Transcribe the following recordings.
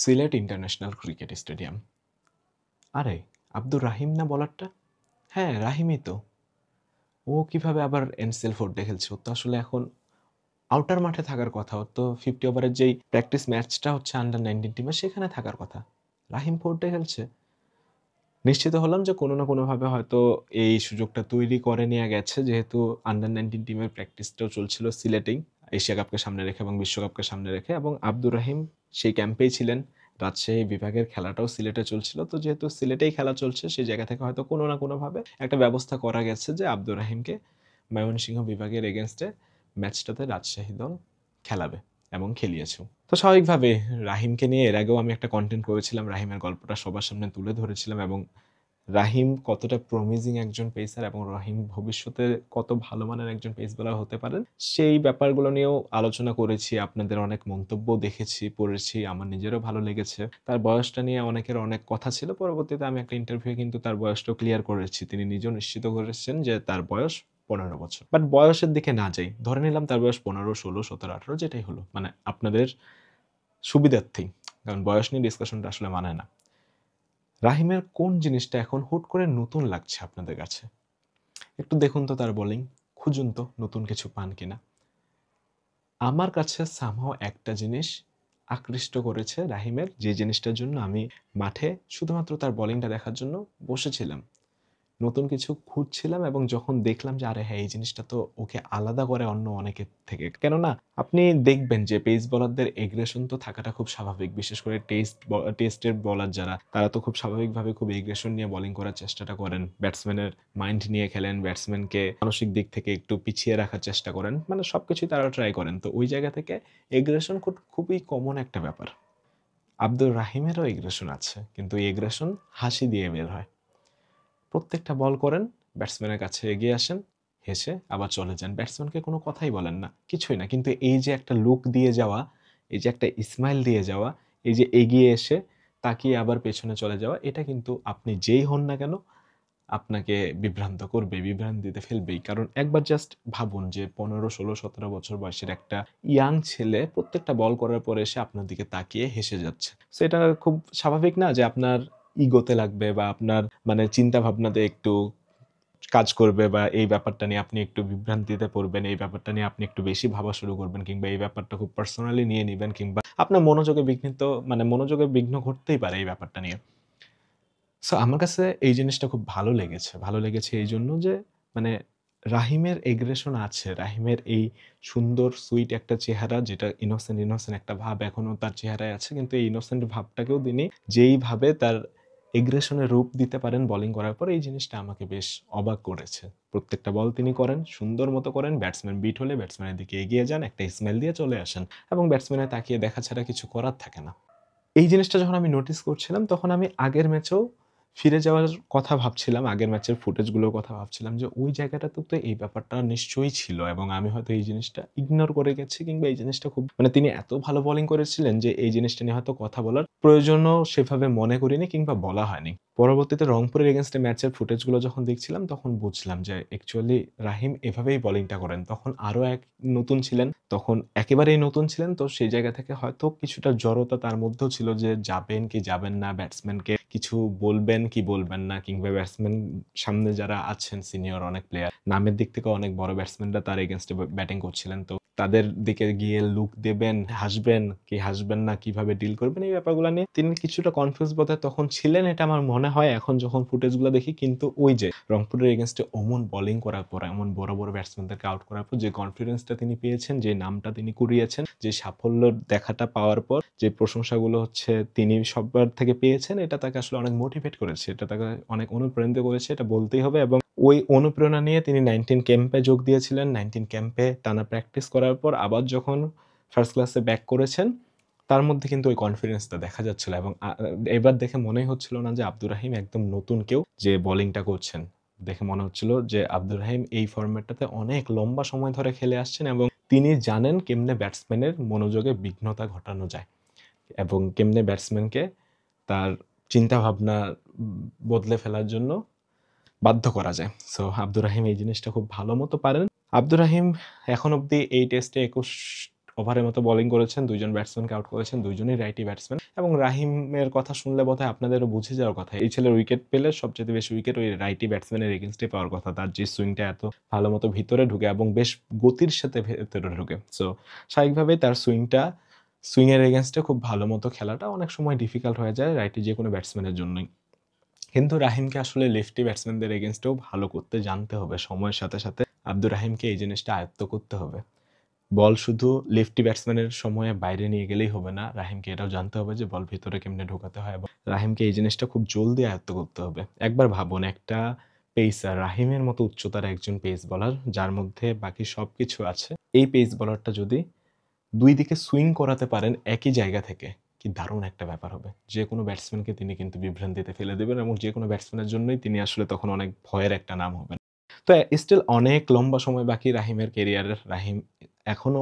Sylhet international cricket stadium. আরে, আব্দুর রাহিম না বলারটা? হ্যাঁ, রাহিমই তো। ও কিভাবে আবার এনসিএল ফোর্ডে খেলছে? ও তো আসলে এখন আউটার মাঠে থাকার কথা। ওর তো 50 ওভারের যেই প্র্যাকটিস ম্যাচটা হচ্ছে আন্ডার-19 টিমের সেখানে থাকার কথা। রাহিম ফোর্ডে খেলছে। নিশ্চিত হলাম যে কোনো না কোনোভাবে হয়তো এই সুযোগটা তৈরি করে নিয়ে গেছে, যেহেতু আন্ডার-19 টিমের প্র্যাকটিসটাও চলছিল সিলেটেই, এশিয়া কাপকে সামনে রেখে এবং বিশ্বকাপকে সামনে রেখে, এবং আব্দুর রাহিম সেই ক্যাম্পেই ছিলেন। রাজশাহী বিভাগের খেলাটাও সিলেটে চলছিল। তো যেহেতু সিলেটেই খেলা চলছে, সেই জায়গা থেকে হয়তো কোনো না কোনোভাবে একটা ব্যবস্থা করা গেছে যে আব্দুর রাহিমকে ময়মনসিংহ বিভাগের এগেইনস্টে ম্যাচটাতে রাজশাহী দল খেলাবে এবং খেলিয়েছেও। তো স্বাভাবিকভাবে রাহিমকে নিয়ে এর আগেও আমি একটা কন্টেন্ট করেছিলাম। রাহিমের গল্পটা সবার সামনে তুলে ধরেছিলাম এবং রাহিম কতটা প্রমিজিং একজন পেসার এবং রাহিম ভবিষ্যতে কত ভালো মানের একজন পেস বোলার হতে পারেন, সেই ব্যাপারগুলো নিয়েও আলোচনা করেছি। আপনাদের অনেক মন্তব্য দেখেছি, পড়েছি। আমার নিজেরও ভালো লেগেছে। তার বয়সটা নিয়ে অনেকের অনেক কথা ছিল। পরবর্তীতে আমি একটা ইন্টারভিউ কিন্তু তার বয়সটাও ক্লিয়ার করেছি। তিনি নিজেও নিশ্চিত করেছেন যে তার বয়স 15 বছর। বাট বয়সের দিকে না যাই, ধরে নিলাম তার বয়স 15, 16, 17, 18 যেটাই হলো, মানে আপনাদের সুবিধার্থেই, কারণ বয়স নিয়ে ডিসকাশনটা আসলে মানে না। রাহিমের কোন জিনিসটা এখন হুট করে নতুন লাগছে আপনাদের কাছে? একটু দেখুন তো তার বোলিং, খুঁজুন তো নতুন কিছু পান কিনা। আমার কাছে সামহাও একটা জিনিস আকৃষ্ট করেছে রাহিমের, যে জিনিসটার জন্য আমি মাঠে শুধুমাত্র তার বোলিংটা দেখার জন্য বসেছিলাম। নতুন কিছু খুঁজছিলাম এবং যখন দেখলাম যে আরে হ্যাঁ, এই জিনিসটা তো ওকে আলাদা করে অন্য অনেকের থেকে। কেননা আপনি দেখবেন যে পেস বোলারদের এগ্রেশন তো থাকাটা খুব স্বাভাবিক। বিশেষ করে টেস্টের বোলার যারা, তারা তো খুব স্বাভাবিকভাবে খুব এগ্রেশন নিয়ে বোলিং করার চেষ্টাটা করেন। ব্যাটসম্যানের মাইন্ড নিয়ে খেলেন, ব্যাটসম্যানকে মানসিক দিক থেকে একটু পিছিয়ে রাখার চেষ্টা করেন। মানে সবকিছুই তারা ট্রাই করেন। তো ওই জায়গা থেকে এগ্রেশন খুবই কমন একটা ব্যাপার। আব্দুর রাহিমেরও এগ্রেশন আছে, কিন্তু এই এগ্রেশন হাসি দিয়ে বের হয়। প্রত্যেকটা বল করেন, ব্যাটসম্যানের কাছে এগিয়ে আসেন, হেসে আবার চলে যান। ব্যাটসম্যানকে কোনো কথাই বলেন না, কিছুই না। কিন্তু এই যে একটা লুক দিয়ে যাওয়া, এই যে একটা স্মাইল দিয়ে যাওয়া, এই যে এগিয়ে এসে তাকিয়ে আবার পেছনে চলে যাওয়া, এটা কিন্তু আপনি যেই হন না কেন আপনাকে বিভ্রান্ত করবে, বিভ্রান্তিতে ফেলবেই। কারণ একবার জাস্ট ভাবুন যে 15, 16, 17 বছর বয়সের একটা ইয়াং ছেলে প্রত্যেকটা বল করার পরে এসে আপনার দিকে তাকিয়ে হেসে যাচ্ছে। সো এটা খুব স্বাভাবিক না যে আপনার ইগোতে লাগবে বা আপনার মানে চিন্তা ভাবনাতে একটু কাজ করবে, বা এই ব্যাপারটা নিয়ে আপনি একটু বিভ্রান্তিতে পড়বেন, এই ব্যাপারটা নিয়ে আপনি একটু বেশি ভাবা শুরু করবেন, কিংবা এই ব্যাপারটা খুব পার্সোনালি নিয়ে নিবেন, কিংবা আপনার মনোযোগে বিঘ্ন ঘটতেই পারে এই ব্যাপারটা নিয়ে। সো আমার কাছে এই জিনিসটা খুব ভালো লেগেছে। ভালো লেগেছে এইজন্য যে মানে রাহিমের এগ্রেশন আছে। রাহিমের এই সুন্দর সুইট একটা চেহারা, যেটা ইনোসেন্ট একটা ভাব এখনো তার চেহারায় আছে। কিন্তু এই ইনোসেন্ট ভাবটাকেও তিনি যেইভাবে তার এগ্রেশন এর রূপ দিতে পারেন বোলিং করার পর, এই জিনিসটা আমাকে বেশ অবাক করেছে। প্রত্যেকটা বল তিনি করেন, সুন্দর মতো করেন। ব্যাটসম্যান বিট হলে ব্যাটসম্যানের দিকে এগিয়ে যান, একটা স্মাইল দিয়ে চলে আসেন এবং ব্যাটসম্যানের তাকিয়ে দেখা ছাড়া কিছু করার থাকে না। এই জিনিসটা যখন আমি নোটিস করছিলাম, তখন আমি আগের ম্যাচেও ফিরে যাওয়ার কথা ভাবছিলাম। আগের ম্যাচের ফুটেজগুলোর কথা ভাবছিলাম যে ওই জায়গাটাতেও তো এই ব্যাপারটা নিশ্চয়ই ছিল এবং আমি হয়তো এই জিনিসটা ইগনোর করে গেছি, কিংবা এই জিনিসটা খুব মানে তিনি এত ভালো বোলিং করেছিলেন যে এই জিনিসটা নিয়ে হয়তো কথা বলার প্রয়োজনও সেভাবে মনে করিনি, কিংবা বলা হয়নি। পরবর্তীতে রংপুরের এগেইনস্টে ম্যাচের ফুটেজগুলো যখন দেখছিলাম, তখন বুঝলাম যে অ্যাকচুয়ালি রাহিম এভাবেই বোলিংটা করেন। তখন আরো এক নতুন ছিলেন, তখন একেবারেই নতুন ছিলেন। তো সেই জায়গা থেকে হয়তো কিছুটা জড়তা তার মধ্যেও ছিল যে যাবেন কি যাবেন না, ব্যাটসম্যানকে কিছু বলবেন কি বলবেন না, কিংবা ব্যাটসম্যান সামনে যারা আছেন সিনিয়র অনেক প্লেয়ার, নামের দিক থেকে অনেক বড় ব্যাটসম্যানরা তার এগেইনস্টে ব্যাটিং করছিলেন। তো তাদের দিকে গিয়ে লুক দেবেন, হাসবেন কি হাসবেন না, কিভাবে ডিল করবেন, এই ব্যাপারগুলো নিয়ে তিনি কিছুটা কনফিউজ বোধহয় তখন ছিলেন, এটা আমার মনে হয় এখন যখন ফুটেজগুলো দেখি। কিন্তু ওই যে রংপুরের এগেইনস্টে অমন বোলিং করার পর, এমন বড় বড় ব্যাটসম্যানদেরকে আউট করার পর যে কনফিডেন্সটা তিনি পেয়েছেন, যে নামটা তিনি কুড়িয়েছেন, যে সাফল্য দেখাটা পাওয়ার পর যে প্রশংসাগুলো হচ্ছে তিনি সবার থেকে পেয়েছেন, এটা তাকে আসলে অনেক মোটিভেট করেছে, এটা তাকে অনেক অনুপ্রাণিত করেছে, এটা বলতেই হবে। এবং ওই অনুপ্রেরণা নিয়ে তিনি 19 ক্যাম্পে যোগ দিয়েছিলেন। 19 ক্যাম্পে টানা প্র্যাকটিস করার পর আবার যখন ফার্স্ট ক্লাসে ব্যাক করেছেন, তার মধ্যে কিন্তু ওই কনফিডেন্সটা দেখা যাচ্ছিল এবং এবার দেখে মনেই হচ্ছিল না যে আব্দুর রাহিম একদম নতুন কেউ যে বোলিংটা করছেন। দেখে মনে হচ্ছিল যে আব্দুর রাহিম এই ফরম্যাটটাতে অনেক লম্বা সময় ধরে খেলে আসছেন এবং তিনি জানেন কেমনে ব্যাটসম্যানের মনোযোগে বিঘ্নতা ঘটানো যায় এবং কেমনে ব্যাটসম্যানকে তার চিন্তাভাবনা বদলে ফেলার জন্য বাধ্য করা যায়। সো আব্দুর রাহিম এই জিনিসটা খুব ভালো মতো পারেন। আব্দুর রাহিম এখন অব্দি এই টেস্টে 21 ওভারের মতো বোলিং করেছেন, 2 জন ব্যাটসম্যানকে আউট করেছেন, 2 জনই রাইটি ব্যাটসম্যান এবং রাহিমের কথা শুনলে বোধহয় আপনাদেরও বুঝে যাওয়ার কথা। এই ছেলের উইকেট পেলে সবচাইতে বেশি উইকেট ওই রাইটি ব্যাটসম্যানের এগেইনস্টে পাওয়ার কথা। তার যে সুইংটা এত ভালোমতো ভিতরে ঢুকে এবং বেশ গতির সাথে ভেতরে ঢুকে। সো স্বাভাবিকভাবেই তার সুইং এর এগেইনস্টে খুব ভালোমতো খেলাটা অনেক সময় ডিফিকাল্ট হয়ে যায় রাইটি যেকোনো ব্যাটসম্যানের জন্যই। কিন্তু রাহিমকে আসলে লেফটি ব্যাটসম্যানদের এগেইনস্টেও ভালো করতে জানতে হবে। সময়ের সাথে, সাথে আব্দুর রাহিমকে এই জিনিসটা আয়ত্ত করতে হবে। বল শুধু লেফটি ব্যাটসম্যানের সময়ে বাইরে নিয়ে গেলেই হবে না। রাহিমকে এটাও জানতে হবে যে বল ভিতরে কেমনে ঢোকাতে হয় এবং রাহিমকে এই জিনিসটা খুব জলদি আয়ত্ত করতে হবে। একবার ভাবুন একটা পেসার রাহিমের মতো উচ্চতার একজন পেস বোলার যার মধ্যে বাকি সবকিছু আছে। এই পেস বোলারটা যদি ২ দিকে সুইং করাতে পারেন একই জায়গা থেকে, কি দারুণ একটা ব্যাপার হবে। যেকোনো ব্যাটসম্যানকে তিনি কিন্তু বিভ্রান্তিতে ফেলে দেবেন এবং যেকোনো ব্যাটসম্যানের জন্যই তিনি আসলে তখন অনেক ভয়ের একটা নাম হবেন। তো স্টিল অনেক লম্বা সময় বাকি রাহিমের ক্যারিয়ারের। রাহিম এখনো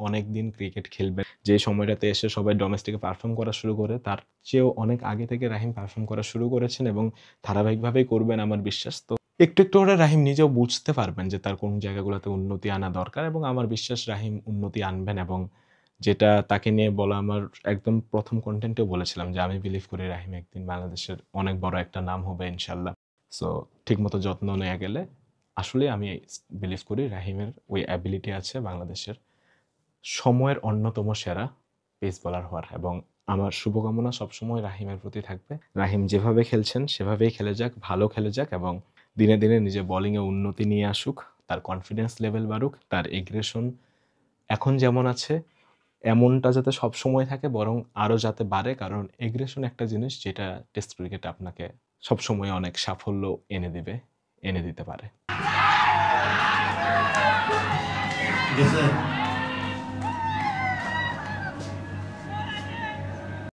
অনেক দিন ক্রিকেট খেলবেন। যে সময়টাতে এসে সবাই ডোমেস্টিকে পারফর্ম করা শুরু করে, তার চেয়েও অনেক আগে থেকে রাহিম পারফর্ম করা শুরু করেছেন এবং ধারাবাহিকভাবেই করবেন আমার বিশ্বাস। তো একটু করে রাহিম নিজেও বুঝতে পারবেন যে তার কোন জায়গাগুলোতে উন্নতি আনা দরকার এবং আমার বিশ্বাস রাহিম উন্নতি আনবেন এবং যেটা তাকে নিয়ে বলা আমার একদম ১ম কনটেন্টেও বলেছিলাম যে আমি বিলিভ করি রাহিম একদিন বাংলাদেশের অনেক বড় একটা নাম হবে ইনশাআল্লাহ। সো ঠিকমতো যত্ন নেয়া গেলে আসলেই আমি বিলিভ করি রাহিমের ওই অ্যাবিলিটি আছে বাংলাদেশের সময়ের অন্যতম সেরা পেস বোলার হওয়ার এবং আমার শুভকামনা সবসময় রাহিমের প্রতি থাকবে। রাহিম যেভাবে খেলছেন সেভাবেই খেলে যাক, ভালো খেলে যাক এবং দিনে নিজের বোলিংয়ে উন্নতি নিয়ে আসুক। তার কনফিডেন্স লেভেল বাড়ুক, তার এগ্রেশন এখন যেমন আছে এমনটা যাতে সবসময় থাকে বরং আরও যাতে বাড়ে। কারণ এগ্রেশন একটা জিনিস যেটা টেস্ট ক্রিকেটে আপনাকে সবসময় অনেক সাফল্য এনে দিতে পারে। ঠিক আছে।